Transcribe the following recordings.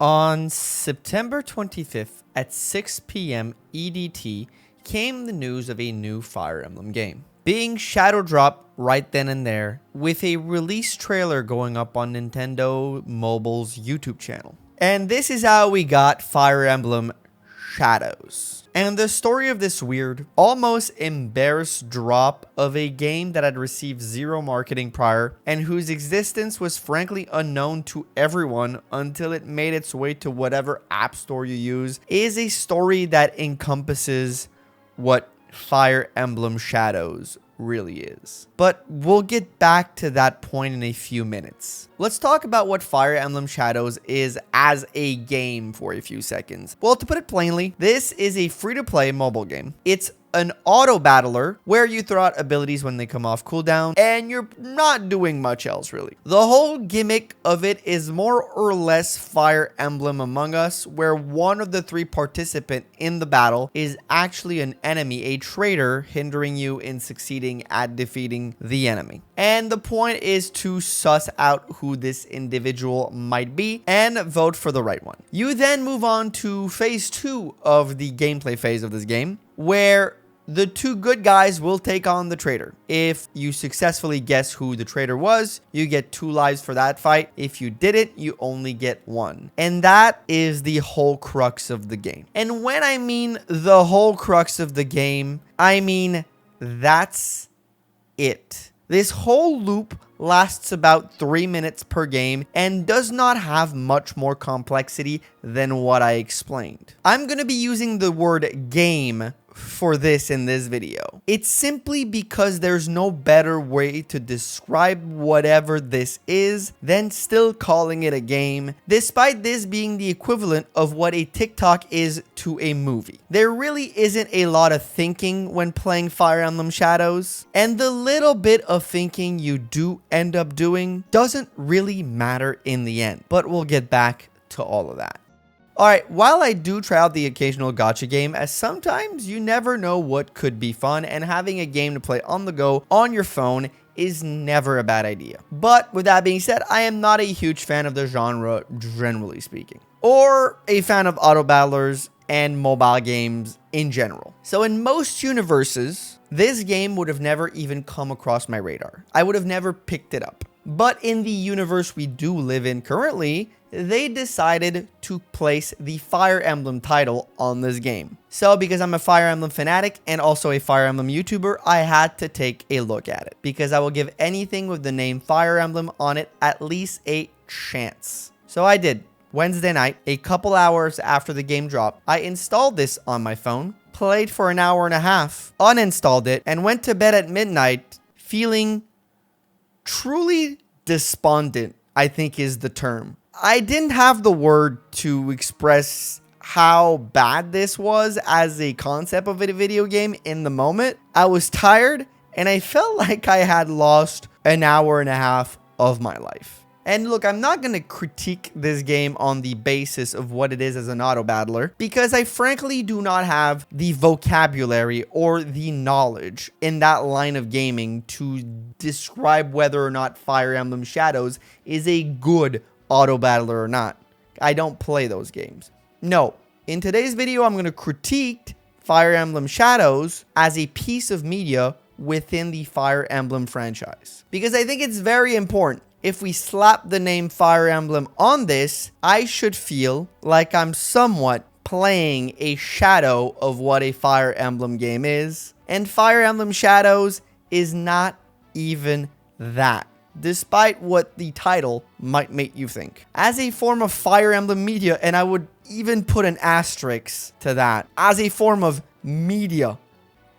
On September 25th at 6 p.m. EDT came the news of a new Fire Emblem game being shadow dropped right then and there, with a release trailer going up on Nintendo Mobile's YouTube channel. And this is how we got Fire Emblem Shadows. And the story of this weird, almost embarrassed drop of a game that had received zero marketing prior and whose existence was frankly unknown to everyone until it made its way to whatever app store you use is a story that encompasses what Fire Emblem Shadows really is. But we'll get back to that point in a few minutes. Let's talk about what Fire Emblem Shadows is as a game for a few seconds. Well, to put it plainly, this is a free-to-play mobile game. It's an auto battler where you throw out abilities when they come off cooldown and you're not doing much else really. The whole gimmick of it is more or less Fire Emblem Among Us, where one of the three participants in the battle is actually an enemy, a traitor, hindering you in succeeding at defeating the enemy. And the point is to suss out who this individual might be and vote for the right one. You then move on to phase 2 of the gameplay phase of this game, where the two good guys will take on the traitor. If you successfully guess who the traitor was, you get 2 lives for that fight. If you didn't, you only get 1. And that is the whole crux of the game. And when I mean the whole crux of the game, I mean that's it. This whole loop lasts about 3 minutes per game and does not have much more complexity than what I explained. I'm going to be using the word game for this in this video. It's simply because there's no better way to describe whatever this is than still calling it a game, despite this being the equivalent of what a TikTok is to a movie. There really isn't a lot of thinking when playing Fire Emblem Shadows, and the little bit of thinking you do end up doing doesn't really matter in the end, but we'll get back to all of that. Alright, while I do try out the occasional gacha game, as sometimes you never know what could be fun, and having a game to play on the go on your phone is never a bad idea. But with that being said, I am not a huge fan of the genre, generally speaking, or a fan of auto battlers and mobile games in general. So in most universes, this game would have never even come across my radar. I would have never picked it up. But in the universe we do live in currently, they decided to place the Fire Emblem title on this game. So because I'm a Fire Emblem fanatic and also a Fire Emblem YouTuber, I had to take a look at it, because I will give anything with the name Fire Emblem on it at least a chance. So I did. Wednesday night, a couple hours after the game dropped, I installed this on my phone, played for an hour and a half, uninstalled it, and went to bed at midnight feeling truly despondent, I think is the term. I didn't have the word to express how bad this was as a concept of a video game in the moment. I was tired and I felt like I had lost an hour and a half of my life. And look, I'm not going to critique this game on the basis of what it is as an auto battler, because I frankly do not have the vocabulary or the knowledge in that line of gaming to describe whether or not Fire Emblem Shadows is a good auto battler or not. I don't play those games. No, in today's video, I'm going to critique Fire Emblem Shadows as a piece of media within the Fire Emblem franchise, because I think it's very important. If we slap the name Fire Emblem on this, I should feel like I'm somewhat playing a shadow of what a Fire Emblem game is. And Fire Emblem Shadows is not even that, despite what the title might make you think. As a form of Fire Emblem media, and I would even put an asterisk to that, as a form of media,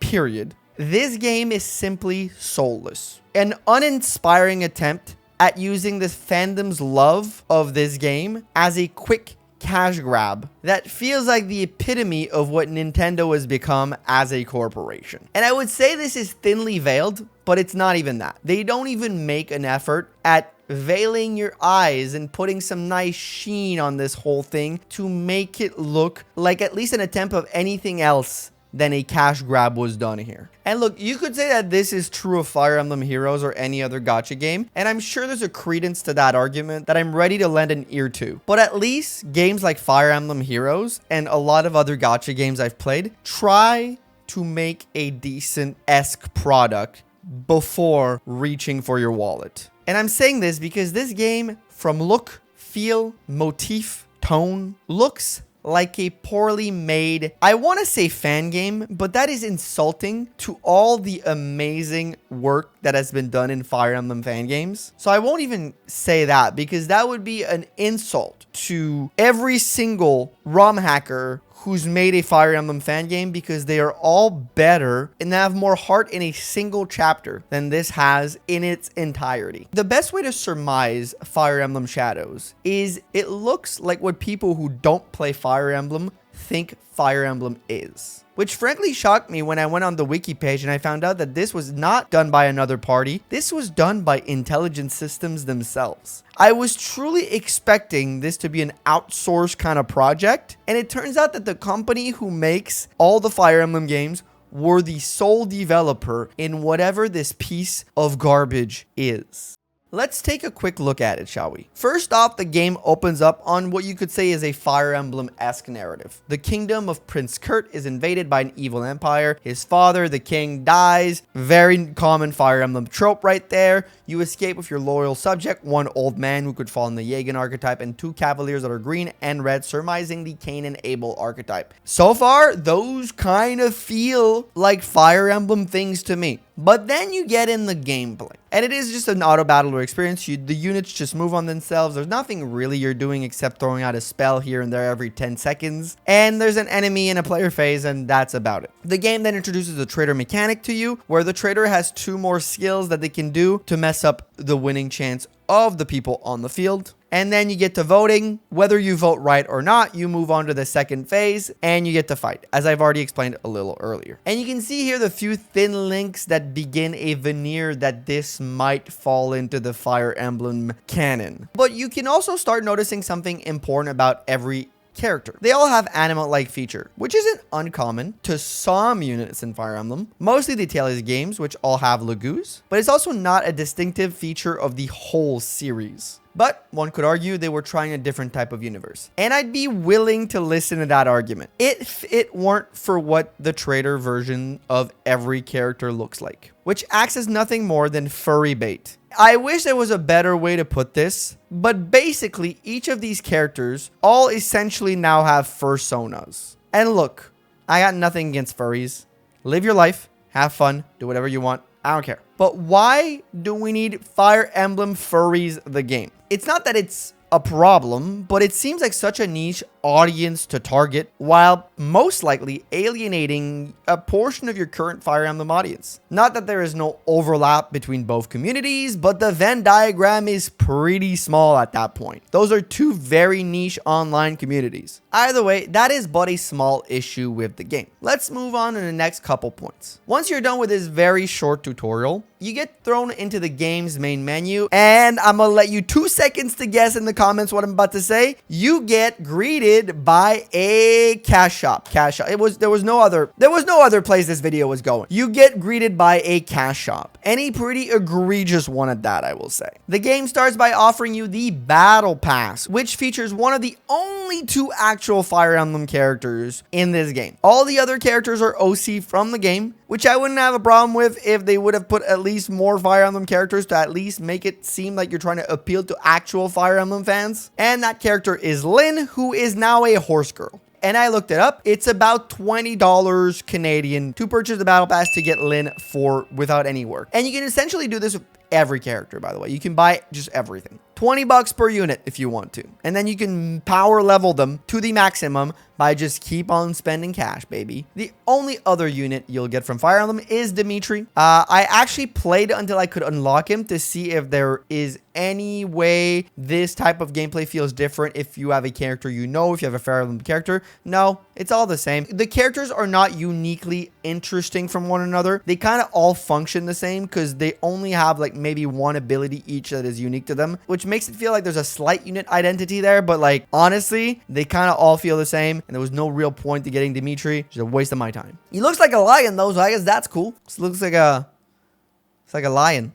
period, this game is simply soulless. An uninspiring attempt at using this fandom's love of this game as a quick cash grab that feels like the epitome of what Nintendo has become as a corporation. And I would say this is thinly veiled, but it's not even that. They don't even make an effort at veiling your eyes and putting some nice sheen on this whole thing to make it look like at least an attempt of anything else than a cash grab was done here. And look, you could say that this is true of Fire Emblem Heroes or any other gacha game, and I'm sure there's a credence to that argument that I'm ready to lend an ear to. But at least games like Fire Emblem Heroes and a lot of other gacha games I've played try to make a decent-esque product before reaching for your wallet. And I'm saying this because this game, from look, feel, motif, tone, looks like a poorly made, I want to say fan game, but that is insulting to all the amazing work that has been done in Fire Emblem fan games. So I won't even say that, because that would be an insult to every single ROM hacker who's made a Fire Emblem fan game, because they are all better and have more heart in a single chapter than this has in its entirety. The best way to surmise Fire Emblem Shadows is it looks like what people who don't play Fire Emblem think Fire Emblem is. Which frankly shocked me when I went on the wiki page and I found out that this was not done by another party. This was done by Intelligent Systems themselves. I was truly expecting this to be an outsourced kind of project, and it turns out that the company who makes all the Fire Emblem games were the sole developer in whatever this piece of garbage is. Let's take a quick look at it, shall we? First off, the game opens up on what you could say is a Fire Emblem-esque narrative. The kingdom of Prince Kurt is invaded by an evil empire. His father, the king, dies. Very common Fire Emblem trope right there. You escape with your loyal subject, one old man who could fall in the Jagan archetype, and two cavaliers that are green and red, surmising the Cain and Abel archetype. So far, those kind of feel like Fire Emblem things to me. But then you get in the gameplay, and it is just an auto battler experience. The units just move on themselves. There's nothing really you're doing except throwing out a spell here and there every 10 seconds. And there's an enemy in a player phase, and that's about it. The game then introduces a trader mechanic to you, where the trader has 2 more skills that they can do to mess up the winning chance of the people on the field. And then you get to voting. Whether you vote right or not, you move on to the second phase and you get to fight, as I've already explained a little earlier. And you can see here the few thin links that begin a veneer that this might fall into the Fire Emblem canon. But you can also start noticing something important about every character. They all have animal-like feature, which isn't uncommon to some units in Fire Emblem, mostly the Tales games, which all have forgoes, but it's also not a distinctive feature of the whole series. But one could argue they were trying a different type of universe. And I'd be willing to listen to that argument if it weren't for what the trader version of every character looks like, which acts as nothing more than furry bait. I wish there was a better way to put this, but basically each of these characters all essentially now have fursonas. And look, I got nothing against furries. Live your life, have fun, do whatever you want. I don't care. But why do we need Fire Emblem Furries the game? It's not that it's a problem, but it seems like such a niche audience to target, while most likely alienating a portion of your current Fire Emblem audience. Not that there is no overlap between both communities, but the Venn diagram is pretty small at that point. Those are 2 very niche online communities. Either way, that is but a small issue with the game. Let's move on to the next couple points. Once you're done with this very short tutorial, you get thrown into the game's main menu, and I'm gonna let you 2 seconds to guess in the comments what I'm about to say. You get greeted by a cash shop. There was no other place this video was going. You get greeted by a cash shop, and a pretty egregious one at that, I will say. The game starts by offering you the Battle Pass, which features one of the only 2 actual Fire Emblem characters in this game. All the other characters are OC from the game, which I wouldn't have a problem with if they would have put at least more Fire Emblem characters to at least make it seem like you're trying to appeal to actual Fire Emblem fans. And that character is Lyn, who is now a horse girl. And I looked it up. It's about $20 Canadian to purchase the Battle Pass to get Lyn for without any work. And you can essentially do this with every character, by the way. You can buy just everything. $20 per unit if you want to. And then you can power level them to the maximum by just keep on spending cash, baby. The only other unit you'll get from Fire Emblem is Dimitri. I actually played until I could unlock him to see if there is any way this type of gameplay feels different if you have a character if you have a Fire Emblem character. No, it's all the same. The characters are not uniquely interesting from one another. They kind of all function the same because they only have like maybe one ability each that is unique to them, which makes it feel like there's a slight unit identity there, but like honestly, they kind of all feel the same. and there was no real point to getting Dimitri. Just a waste of my time. He looks like a lion though, so I guess that's cool. This looks like it's like a lion.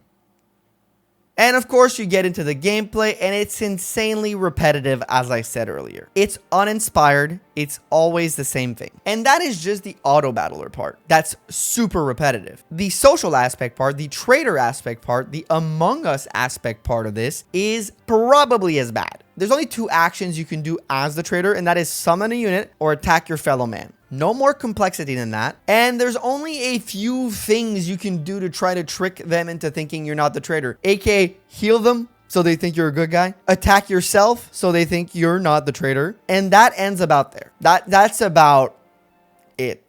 And of course, you get into the gameplay, and it's insanely repetitive, as I said earlier. It's uninspired. It's always the same thing. And that is just the auto battler part. That's super repetitive. The social aspect part, the trader aspect part, the Among Us aspect part of this is probably as bad. There's only 2 actions you can do as the trader, and that is summon a unit or attack your fellow man. No more complexity than that. And there's only a few things you can do to try to trick them into thinking you're not the traitor. AKA heal them so they think you're a good guy. Attack yourself so they think you're not the traitor. And that ends about there. That's about it,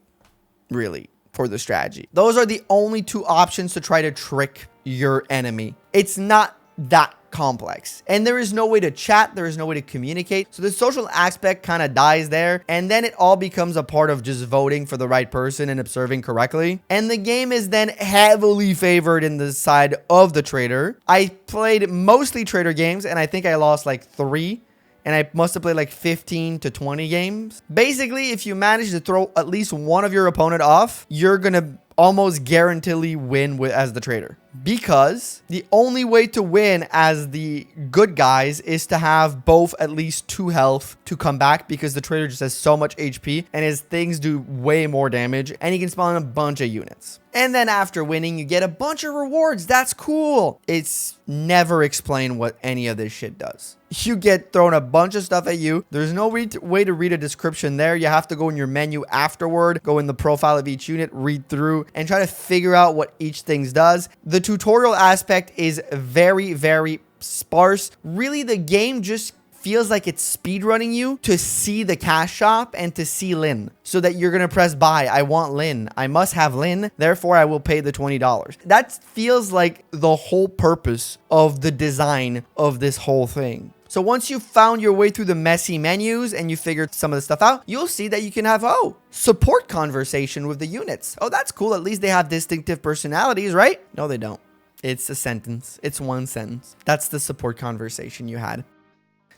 really, for the strategy. Those are the only 2 options to try to trick your enemy. It's not that complex, and there is no way to chat, there is no way to communicate, so the social aspect kind of dies there, and then it all becomes a part of just voting for the right person and observing correctly, and the game is then heavily favored in the side of the trader. I played mostly trader games, and I think I lost like 3, and I must have played like 15 to 20 games. Basically, if you manage to throw at least one of your opponent off, you're gonna almost guaranteedly win as the trader, because the only way to win as the good guys is to have both at least 2 health to come back, because the trader just has so much HP and his things do way more damage, and he can spawn a bunch of units. And then after winning, you get a bunch of rewards. That's cool. It's never explained what any of this shit does. You get thrown a bunch of stuff at you. There's no way to read a description there. You have to go in your menu afterward, go in the profile of each unit, read through, and try to figure out what each thing does. The tutorial aspect is very, very sparse. Really, the game just feels like it's speedrunning you to see the cash shop and to see Lynn, so that you're going to press buy. I want Lynn. I must have Lynn. Therefore, I will pay the $20. That feels like the whole purpose of the design of this whole thing. So once you've found your way through the messy menus and you figured some of the stuff out, you'll see that you can have, support conversation with the units. Oh, that's cool. At least they have distinctive personalities, right? No, they don't. It's a sentence. It's one sentence. That's the support conversation you had.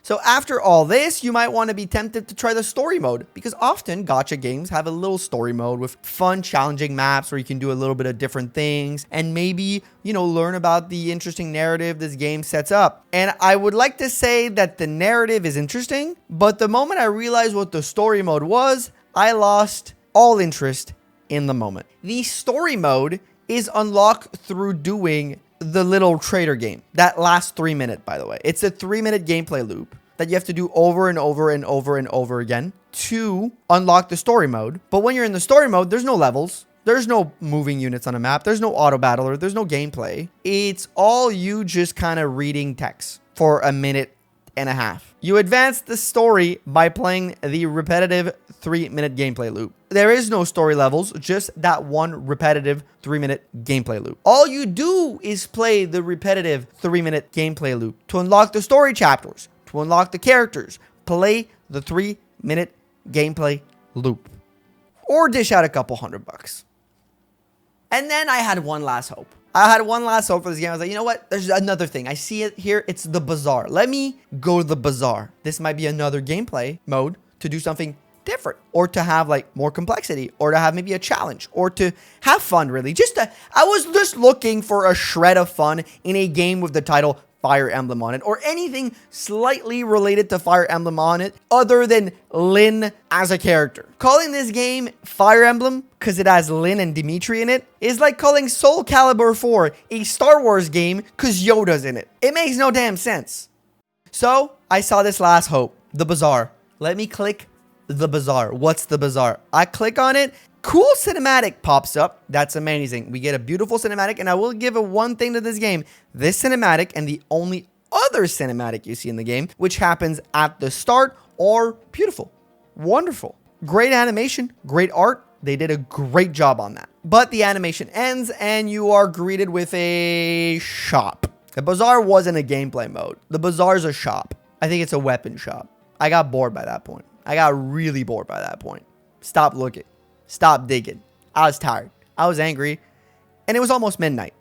So after all this, you might want to be tempted to try the story mode, because often gacha games have a little story mode with fun, challenging maps where you can do a little bit of different things and maybe, learn about the interesting narrative this game sets up. And I would like to say that the narrative is interesting, but the moment I realized what the story mode was, I lost all interest in the moment. The story mode is unlocked through doing the little trader game. That lasts 3 minutes, by the way. It's a 3-minute gameplay loop that you have to do over and over and over and over again to unlock the story mode. But when you're in the story mode, there's no levels. There's no moving units on a map. There's no auto battler. There's no gameplay. It's all you just kind of reading text for a minute and a half. You advance the story by playing the repetitive 3-minute gameplay loop. There is no story levels, just that one repetitive 3-minute gameplay loop. All you do is play the repetitive 3-minute gameplay loop to unlock the story chapters, to unlock the characters. Play the 3-minute gameplay loop, or dish out a couple $100. And then I had one last hope. I had one last hope for this game. I was like, you know what? There's another thing. I see it here. It's the bazaar. Let me go to the bazaar. This might be another gameplay mode to do something different, or to have like more complexity, or to have maybe a challenge, or to have fun, really. I was just looking for a shred of fun in a game with the title Fire Emblem on it, or anything slightly related to Fire Emblem on it other than Lynn as a character. Calling this game Fire Emblem because it has Lynn and Dimitri in it is like calling Soul Calibur 4 a Star Wars game because Yoda's in it. It makes no damn sense. So I saw this last hope, the bazaar. Let me click the bazaar. What's the bazaar? I click on it. Cool cinematic pops up. That's amazing. We get a beautiful cinematic, and I will give a one thing to this game. This cinematic and the only other cinematic you see in the game, which happens at the start, are beautiful. Wonderful. Great animation, great art. They did a great job on that. But the animation ends, and you are greeted with a shop. The bazaar wasn't a gameplay mode. The bazaar is a shop. I think it's a weapon shop. I got bored by that point. I got really bored by that point. Stop looking. Stop digging. I was tired. I was angry. And it was almost midnight.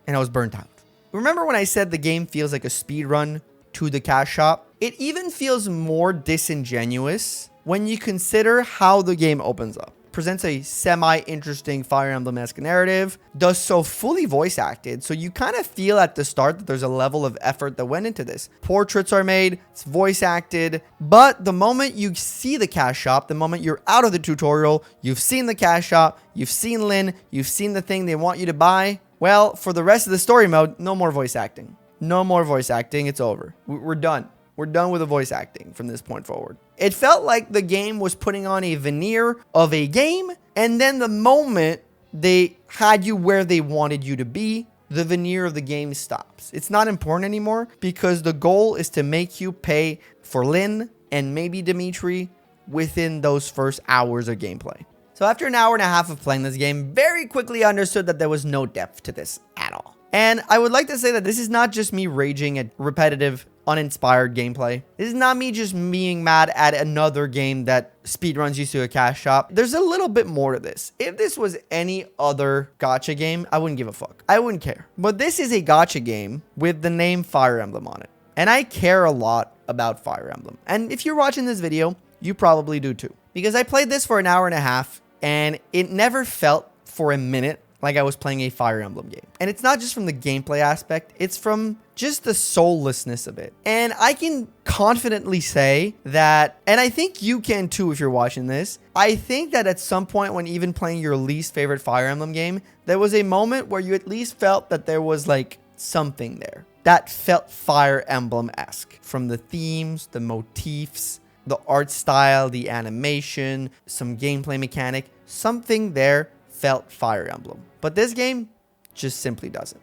And I was burnt out. Remember when I said the game feels like a speed run to the cash shop? It even feels more disingenuous when you consider how the game opens up. Presents a semi-interesting Fire Emblem-esque narrative, does so fully voice acted, so you kind of feel at the start that there's a level of effort that went into this. Portraits are made, it's voice acted, but the moment you see the cash shop, the moment you're out of the tutorial, you've seen the cash shop, you've seen Lynn, you've seen the thing they want you to buy, well, for the rest of the story mode, no more voice acting. No more voice acting, it's over. We're done. We're done with the voice acting from this point forward. It felt like the game was putting on a veneer of a game, and then the moment they had you where they wanted you to be, the veneer of the game stops. It's not important anymore because the goal is to make you pay for Lynn and maybe Dimitri within those first hours of gameplay. So after an hour and a half of playing this game, very quickly I understood that there was no depth to this at all. And I would like to say that this is not just me raging at repetitive, uninspired gameplay. This is not me just being mad at another game that speedruns you to a cash shop. There's a little bit more to this. If this was any other gacha game, I wouldn't give a fuck. I wouldn't care. But this is a gacha game with the name Fire Emblem on it. And I care a lot about Fire Emblem. And if you're watching this video, you probably do too. Because I played this for an hour and a half, and it never felt for a minute like I was playing a Fire Emblem game. And it's not just from the gameplay aspect, it's from just the soullessness of it. And I can confidently say that, and I think you can too if you're watching this, I think that at some point when even playing your least favorite Fire Emblem game, there was a moment where you at least felt that there was like something there that felt Fire Emblem-esque. From the themes, the motifs, the art style, the animation, some gameplay mechanic, something there felt Fire Emblem. But this game just simply doesn't.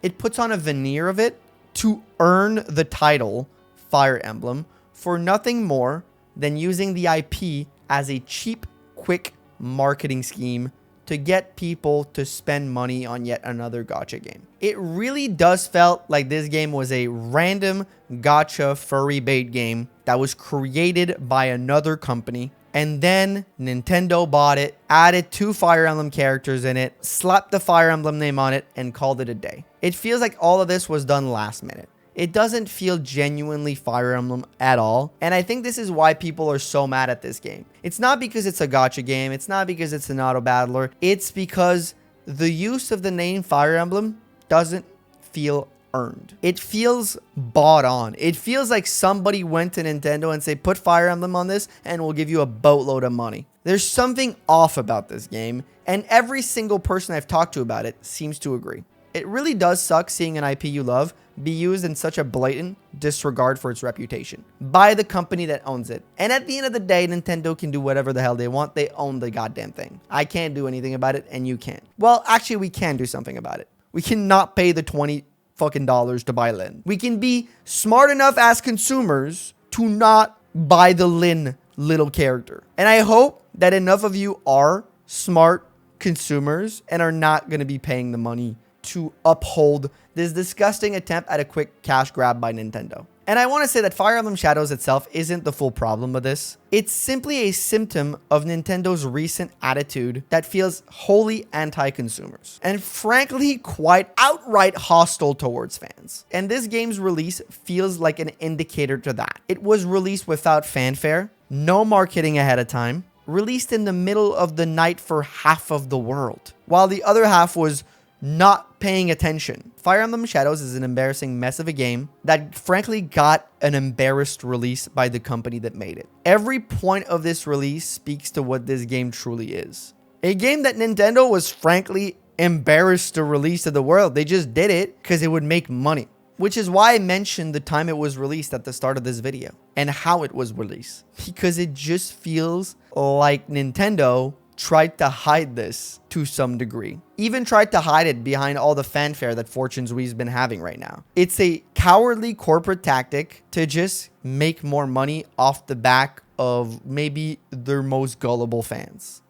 It puts on a veneer of it to earn the title Fire Emblem for nothing more than using the IP as a cheap, quick marketing scheme to get people to spend money on yet another gacha game. It really does felt like this game was a random gacha furry bait game that was created by another company. And then Nintendo bought it, added 2 Fire Emblem characters in it, slapped the Fire Emblem name on it, and called it a day. It feels like all of this was done last minute. It doesn't feel genuinely Fire Emblem at all. And I think this is why people are so mad at this game. It's not because it's a gacha game. It's not because it's an auto battler. It's because the use of the name Fire Emblem doesn't feel earned. It feels bought on. It feels like somebody went to Nintendo and said, put Fire Emblem on this and we'll give you a boatload of money. There's something off about this game, and every single person I've talked to about it seems to agree. It really does suck seeing an IP you love be used in such a blatant disregard for its reputation by the company that owns it. And at the end of the day, Nintendo can do whatever the hell they want. They own the goddamn thing. I can't do anything about it, and you can't. Well, actually, we can do something about it. We cannot pay the $20 fucking to buy Lynn. We can be smart enough as consumers to not buy the Lynn little character. And I hope that enough of you are smart consumers and are not going to be paying the money to uphold this disgusting attempt at a quick cash grab by Nintendo. And I want to say that Fire Emblem Shadows itself isn't the full problem of this. It's simply a symptom of Nintendo's recent attitude that feels wholly anti-consumers and frankly quite outright hostile towards fans. And this game's release feels like an indicator to that. It was released without fanfare, no marketing ahead of time, released in the middle of the night for half of the world, while the other half was not paying attention. Fire Emblem Shadows is an embarrassing mess of a game that frankly got an embarrassed release by the company that made it. Every point of this release speaks to what this game truly is. A game that Nintendo was frankly embarrassed to release to the world. They just did it because it would make money. Which is why I mentioned the time it was released at the start of this video and how it was released. Because it just feels like Nintendo tried to hide this to some degree. Even tried to hide it behind all the fanfare that Fortune's Wii's been having right now. It's a cowardly corporate tactic to just make more money off the back of maybe their most gullible fans.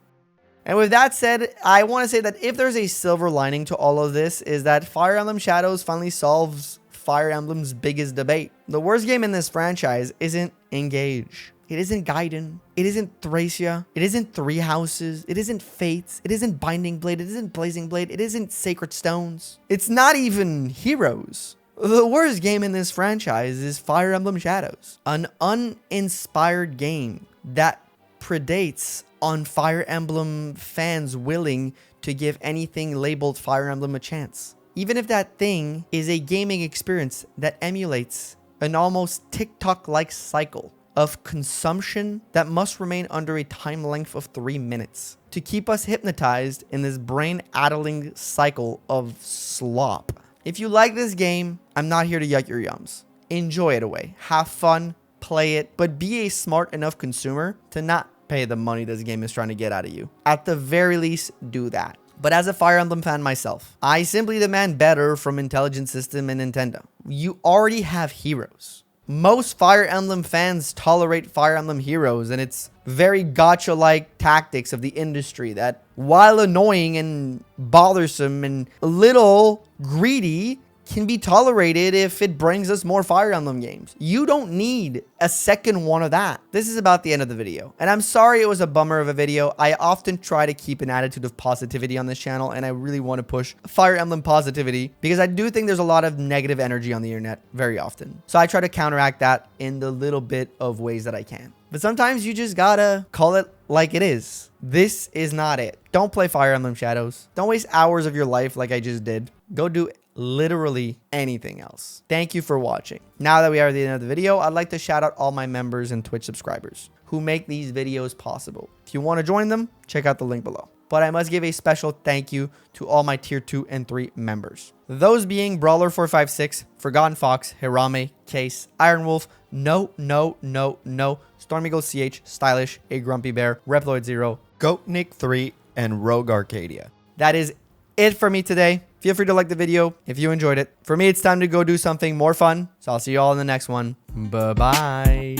And with that said, I want to say that if there's a silver lining to all of this, is that Fire Emblem Shadows finally solves Fire Emblem's biggest debate. The worst game in this franchise isn't Engage. It isn't Gaiden. It isn't Thracia. It isn't Three Houses. It isn't Fates. It isn't Binding Blade. It isn't Blazing Blade. It isn't Sacred Stones. It's not even Heroes. The worst game in this franchise is Fire Emblem Shadows. An uninspired game that predates on Fire Emblem fans willing to give anything labeled Fire Emblem a chance. Even if that thing is a gaming experience that emulates an almost TikTok-like cycle of consumption that must remain under a time length of 3 minutes to keep us hypnotized in this brain-addling cycle of slop. If you like this game, I'm not here to yuck your yums. Enjoy it away. Have fun, play it, but be a smart enough consumer to not pay the money this game is trying to get out of you. At the very least, do that. But as a Fire Emblem fan myself, I simply demand better from Intelligent System and Nintendo. You already have Heroes. Most Fire Emblem fans tolerate Fire Emblem Heroes and its very gacha-like tactics of the industry that, while annoying and bothersome and a little greedy, can be tolerated if it brings us more Fire Emblem games. You don't need a second one of that. This is about the end of the video. And I'm sorry it was a bummer of a video. I often try to keep an attitude of positivity on this channel, and I really want to push Fire Emblem positivity because I do think there's a lot of negative energy on the internet very often. So I try to counteract that in the little bit of ways that I can. But sometimes you just gotta call it like it is. This is not it. Don't play Fire Emblem Shadows. Don't waste hours of your life like I just did. Go do literally anything else. Thank you for watching. Now that we are at the end of the video, I'd like to shout out all my members and Twitch subscribers who make these videos possible. If you want to join them, check out the link below. But I must give a special thank you to all my tier 2 and 3 members. Those being Brawler456, Forgotten Fox, Hirame, Case, Iron Wolf, No, Stormy Eagle CH, Stylish, A Grumpy Bear, Reploid 0, Goatnik 3, and Rogue Arcadia. That is it for me today. Feel free to like the video if you enjoyed it. For me, it's time to go do something more fun. So I'll see you all in the next one. Bye-bye.